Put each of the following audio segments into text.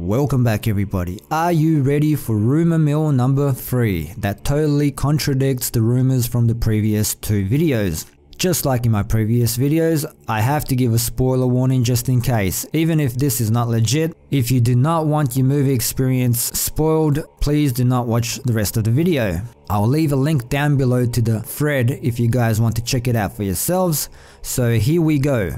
Welcome back everybody. Are you ready for rumor mill number 3 that totally contradicts the rumors from the previous 2 videos? Just like in my previous videos, I have to give a spoiler warning just in case. Even if this is not legit, if you do not want your movie experience spoiled, please do not watch the rest of the video. I'll leave a link down below to the thread if you guys want to check it out for yourselves. So here we go.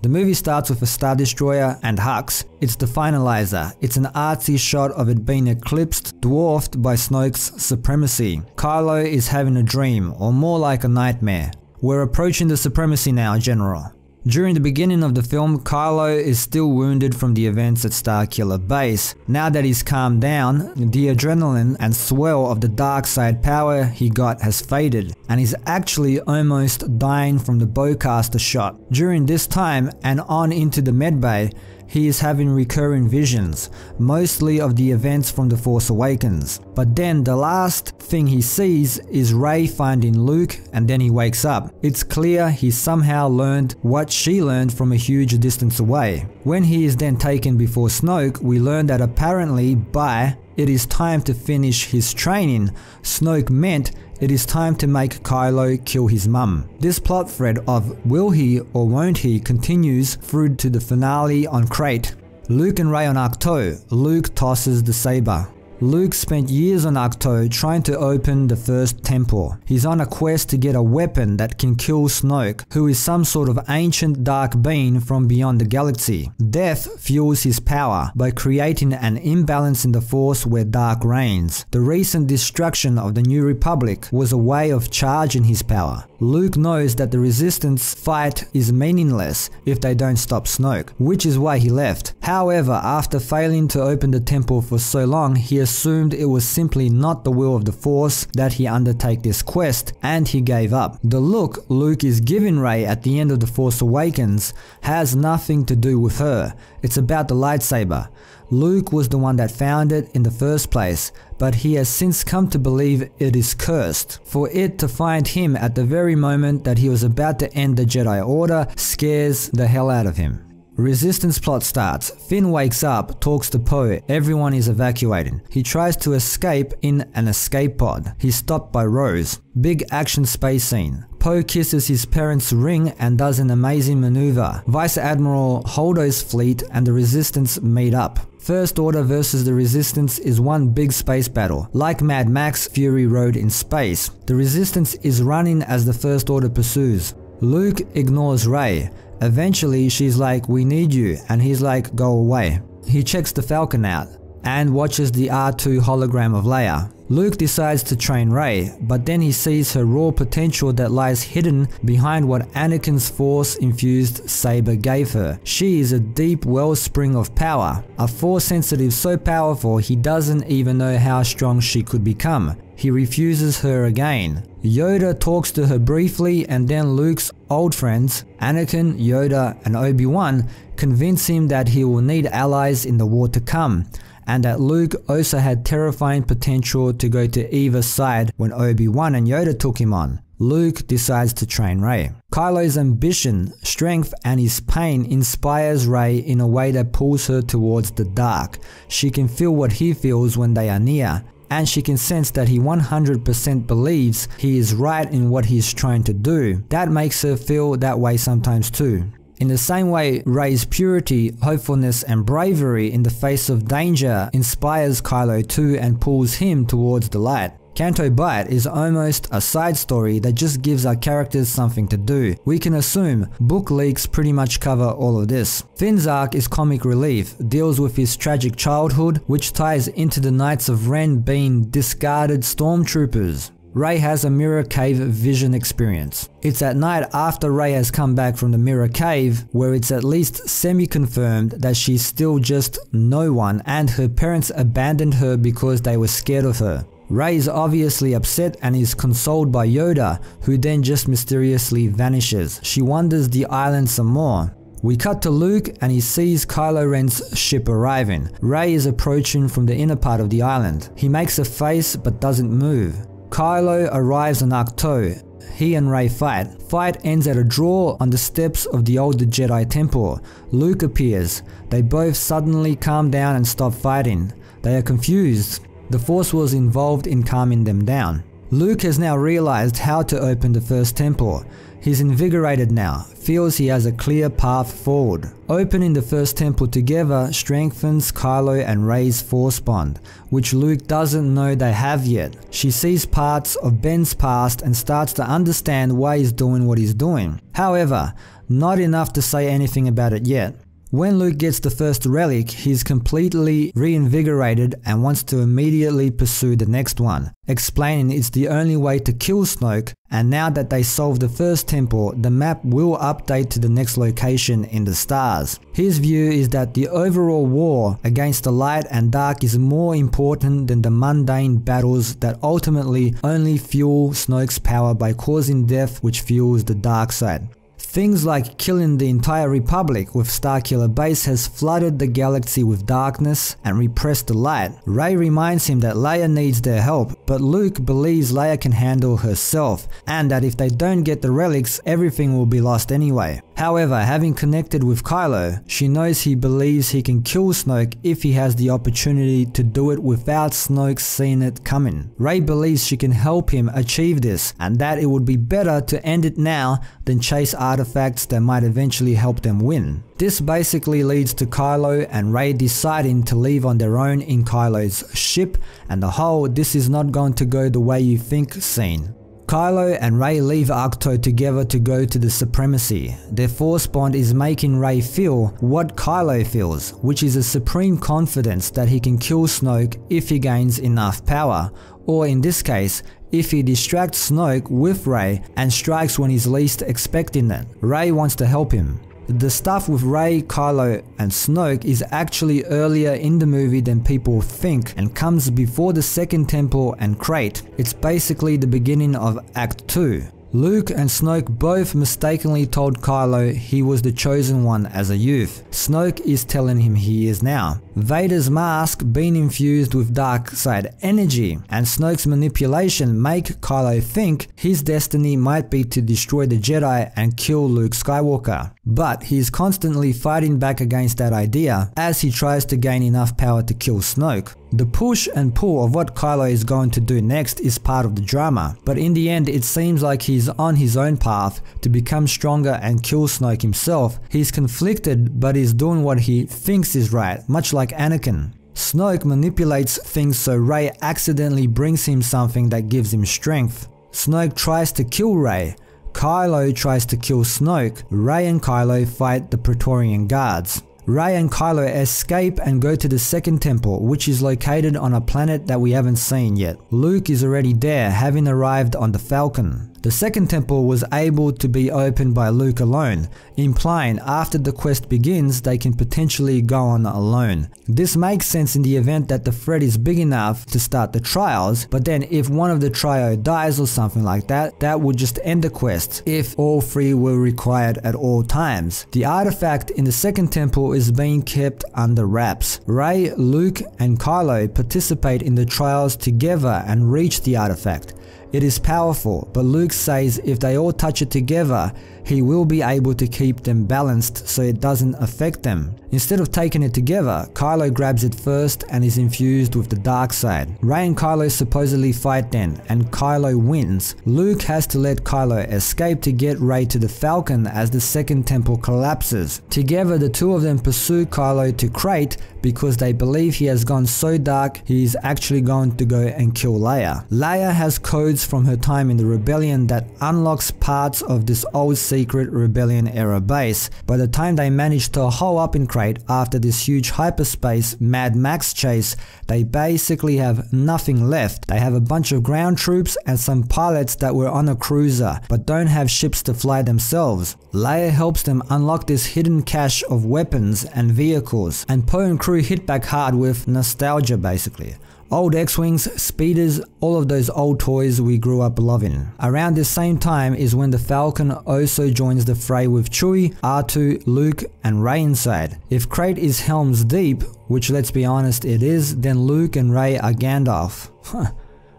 The movie starts with a Star Destroyer and Hux. It's the finalizer. It's an artsy shot of it being eclipsed, dwarfed by Snoke's supremacy. Kylo is having a dream, or more like a nightmare. We're approaching the supremacy now, General. During the beginning of the film, Kylo is still wounded from the events at Starkiller Base. Now that he's calmed down, the adrenaline and swell of the dark side power he got has faded, and he's actually almost dying from the bowcaster shot. During this time and on into the medbay, he is having recurring visions, mostly of the events from The Force Awakens. But then the last thing he sees is Rey finding Luke, and then he wakes up. It's clear he somehow learned what she learned from a huge distance away. When he is then taken before Snoke, we learn that apparently by "it is time to finish his training," Snoke meant it is time to make Kylo kill his mum. This plot thread of will he or won't he continues through to the finale on Crate. Luke and Rey on Ahch-To. Luke tosses the saber. Luke spent years on Ahch-To trying to open the first temple. He's on a quest to get a weapon that can kill Snoke, who is some sort of ancient dark being from beyond the galaxy. Death fuels his power by creating an imbalance in the Force where dark reigns. The recent destruction of the New Republic was a way of charging his power. Luke knows that the Resistance fight is meaningless if they don't stop Snoke, which is why he left. However, after failing to open the temple for so long, he assumed it was simply not the will of the Force that he undertake this quest, and he gave up. The look Luke is giving Rey at the end of The Force Awakens has nothing to do with her. It's about the lightsaber. Luke was the one that found it in the first place, but he has since come to believe it is cursed. For it to find him at the very moment that he was about to end the Jedi Order scares the hell out of him. Resistance plot starts. Finn wakes up, talks to Poe, everyone is evacuating. He tries to escape in an escape pod. He's stopped by Rose. Big action space scene. Poe kisses his parents' ring and does an amazing maneuver. Vice Admiral Holdo's fleet and the Resistance meet up. First Order versus the Resistance is one big space battle. Like Mad Max Fury Road in space, the Resistance is running as the First Order pursues. Luke ignores Rey. Eventually she's like, "We need you," and he's like, "Go away." He checks the Falcon out and watches the R2 hologram of Leia. Luke decides to train Rey, but then he sees her raw potential that lies hidden behind what Anakin's Force-infused saber gave her. She is a deep wellspring of power, a Force sensitive so powerful he doesn't even know how strong she could become. He refuses her again. Yoda talks to her briefly, and then Luke's old friends, Anakin, Yoda, and Obi-Wan, convince him that he will need allies in the war to come, and that Luke also had terrifying potential to go to either side when Obi-Wan and Yoda took him on. Luke decides to train Rey. Kylo's ambition, strength, and his pain inspires Rey in a way that pulls her towards the dark. She can feel what he feels when they are near, and she can sense that he 100% believes he is right in what he's trying to do. That makes her feel that way sometimes too. In the same way, Rey's purity, hopefulness, and bravery in the face of danger inspires Kylo too and pulls him towards the light. Canto Bight is almost a side story that just gives our characters something to do. We can assume book leaks pretty much cover all of this. Finn's arc is comic relief, deals with his tragic childhood, which ties into the Knights of Ren being discarded stormtroopers. Rey has a mirror cave vision experience. It's at night after Rey has come back from the mirror cave where it's at least semi-confirmed that she's still just no one and her parents abandoned her because they were scared of her. Rey is obviously upset and is consoled by Yoda, who then just mysteriously vanishes. She wanders the island some more. We cut to Luke and he sees Kylo Ren's ship arriving. Rey is approaching from the inner part of the island. He makes a face but doesn't move. Kylo arrives on Ahch-To He and Rey fight. Fight ends at a draw on the steps of the old Jedi temple. Luke appears. They both suddenly calm down and stop fighting. They are confused. The Force was involved in calming them down. Luke has now realized how to open the first temple. He's invigorated now, feels he has a clear path forward. Opening the first temple together strengthens Kylo and Rey's Force bond, which Luke doesn't know they have yet. She sees parts of Ben's past and starts to understand why he's doing what he's doing. However, not enough to say anything about it yet. When Luke gets the first relic, he's completely reinvigorated and wants to immediately pursue the next one, explaining it's the only way to kill Snoke, and now that they solve the first temple, the map will update to the next location in the stars. His view is that the overall war against the light and dark is more important than the mundane battles that ultimately only fuel Snoke's power by causing death, which fuels the dark side. Things like killing the entire Republic with Starkiller Base has flooded the galaxy with darkness and repressed the light. Rey reminds him that Leia needs their help, but Luke believes Leia can handle herself, and that if they don't get the relics, everything will be lost anyway. However, having connected with Kylo, she knows he believes he can kill Snoke if he has the opportunity to do it without Snoke seeing it coming. Rey believes she can help him achieve this, and that it would be better to end it now than chase artifacts that might eventually help them win. This basically leads to Kylo and Rey deciding to leave on their own in Kylo's ship, and the whole "this is not going to go the way you think" scene. Kylo and Rey leave Ahch-To together to go to the Supremacy. Their Force bond is making Rey feel what Kylo feels, which is a supreme confidence that he can kill Snoke if he gains enough power, or in this case, if he distracts Snoke with Rey and strikes when he's least expecting it. Rey wants to help him. The stuff with Rey, Kylo and Snoke is actually earlier in the movie than people think and comes before the second temple and Crate. It's basically the beginning of Act 2. Luke and Snoke both mistakenly told Kylo he was the chosen one as a youth. Snoke is telling him he is now. Vader's mask being infused with dark side energy and Snoke's manipulation make Kylo think his destiny might be to destroy the Jedi and kill Luke Skywalker. But he is constantly fighting back against that idea as he tries to gain enough power to kill Snoke. The push and pull of what Kylo is going to do next is part of the drama, but in the end it seems like he's on his own path to become stronger and kill Snoke himself. He's conflicted, but is doing what he thinks is right, much like Anakin. Snoke manipulates things so Rey accidentally brings him something that gives him strength. Snoke tries to kill Rey. Kylo tries to kill Snoke. Rey and Kylo fight the Praetorian Guards. Rey and Kylo escape and go to the second temple, which is located on a planet that we haven't seen yet. Luke is already there, having arrived on the Falcon. The second temple was able to be opened by Luke alone, implying after the quest begins they can potentially go on alone. This makes sense in the event that the threat is big enough to start the trials, but then if one of the trio dies or something like that, that would just end the quest if all three were required at all times. The artifact in the second temple is being kept under wraps. Rey, Luke and Kylo participate in the trials together and reach the artifact. It is powerful, but Luke says if they all touch it together, he will be able to keep them balanced so it doesn't affect them. Instead of taking it together, Kylo grabs it first and is infused with the dark side. Rey and Kylo supposedly fight then, and Kylo wins. Luke has to let Kylo escape to get Rey to the Falcon as the second temple collapses. Together the two of them pursue Kylo to Crate because they believe he has gone so dark he is actually going to go and kill Leia. Leia has codes from her time in the Rebellion that unlocks parts of this old secret Rebellion era base. By the time they manage to hole up in Crate after this huge hyperspace Mad Max chase, they basically have nothing left. They have a bunch of ground troops and some pilots that were on a cruiser but don't have ships to fly themselves. Leia helps them unlock this hidden cache of weapons and vehicles, and Poe and crew hit back hard with nostalgia basically. Old X-Wings, speeders, all of those old toys we grew up loving. Around this same time is when the Falcon also joins the fray with Chewie, R2, Luke and Rey inside. If Crate is Helm's Deep, which let's be honest it is, then Luke and Rey are Gandalf.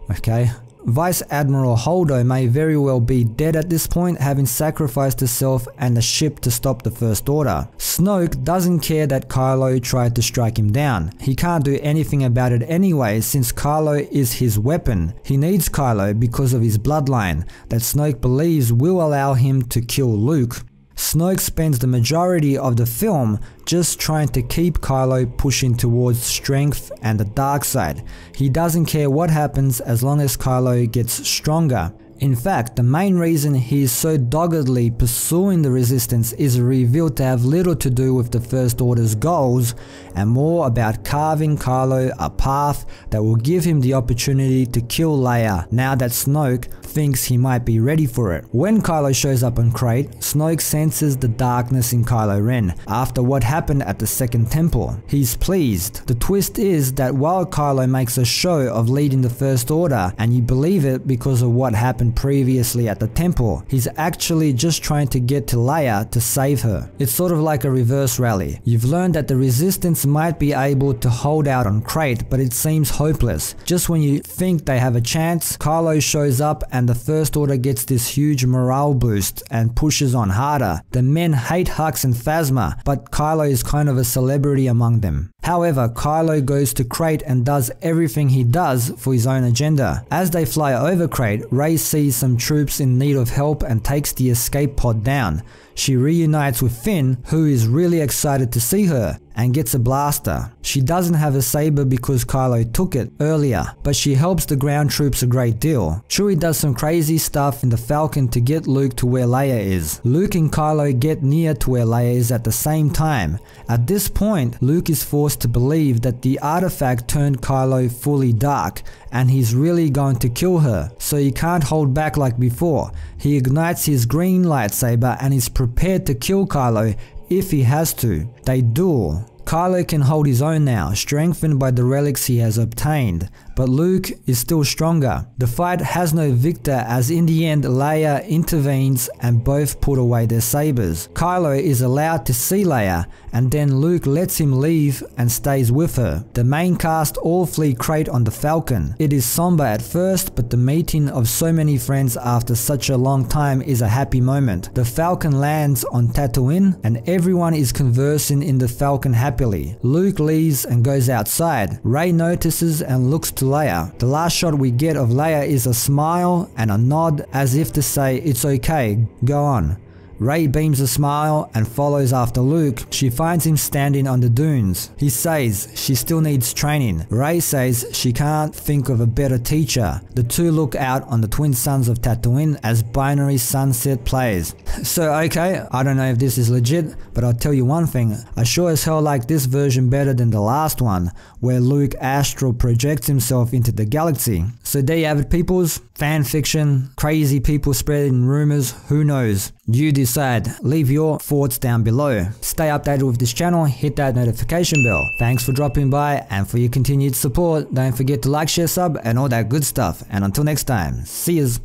Okay. Vice Admiral Holdo may very well be dead at this point, having sacrificed herself and the ship to stop the First Order. Snoke doesn't care that Kylo tried to strike him down. He can't do anything about it anyway since Kylo is his weapon. He needs Kylo because of his bloodline that Snoke believes will allow him to kill Luke. Snoke spends the majority of the film just trying to keep Kylo pushing towards strength and the dark side. He doesn't care what happens as long as Kylo gets stronger. In fact, the main reason he is so doggedly pursuing the Resistance is revealed to have little to do with the First Order's goals and more about carving Kylo a path that will give him the opportunity to kill Leia now that Snoke thinks he might be ready for it. When Kylo shows up on Crait, Snoke senses the darkness in Kylo Ren after what happened at the Second Temple. He's pleased. The twist is that while Kylo makes a show of leading the First Order, and you believe it because of what happened previously at the temple, he's actually just trying to get to Leia to save her. It's sort of like a reverse rally. You've learned that the Resistance might be able to hold out on Crait, but it seems hopeless. Just when you think they have a chance, Kylo shows up and the First Order gets this huge morale boost and pushes on harder. The men hate Hux and Phasma, but Kylo is kind of a celebrity among them. However, Kylo goes to Crait and does everything he does for his own agenda. As they fly over Crait, Rey sees some troops in need of help and takes the escape pod down. She reunites with Finn, who is really excited to see her, and gets a blaster. She doesn't have a saber because Kylo took it earlier, but she helps the ground troops a great deal. Chewie does some crazy stuff in the Falcon to get Luke to where Leia is. Luke and Kylo get near to where Leia is at the same time. At this point, Luke is forced to believe that the artifact turned Kylo fully dark, and he's really going to kill her, so he can't hold back like before. He ignites his green lightsaber and is prepared to kill Kylo if he has to. They duel. Kylo can hold his own now, strengthened by the relics he has obtained, but Luke is still stronger. The fight has no victor as in the end Leia intervenes and both put away their sabers. Kylo is allowed to see Leia and then Luke lets him leave and stays with her. The main cast all flee Crait on the Falcon. It is somber at first, but the meeting of so many friends after such a long time is a happy moment. The Falcon lands on Tatooine and everyone is conversing in the Falcon happily. Luke leaves and goes outside. Rey notices and looks to Leia. The last shot we get of Leia is a smile and a nod as if to say, "It's okay, go on." Rey beams a smile and follows after Luke. She finds him standing on the dunes. He says she still needs training. Rey says she can't think of a better teacher. The two look out on the twin suns of Tatooine as Binary Sunset plays. So okay, I don't know if this is legit, but I'll tell you one thing, I sure as hell like this version better than the last one, where Luke astral projects himself into the galaxy. So there you have it, peoples. Fan fiction, crazy people spreading rumors, who knows? You decide. Leave your thoughts down below. Stay updated with this channel, hit that notification bell. Thanks for dropping by and for your continued support. Don't forget to like, share, sub and all that good stuff. And until next time, see yous.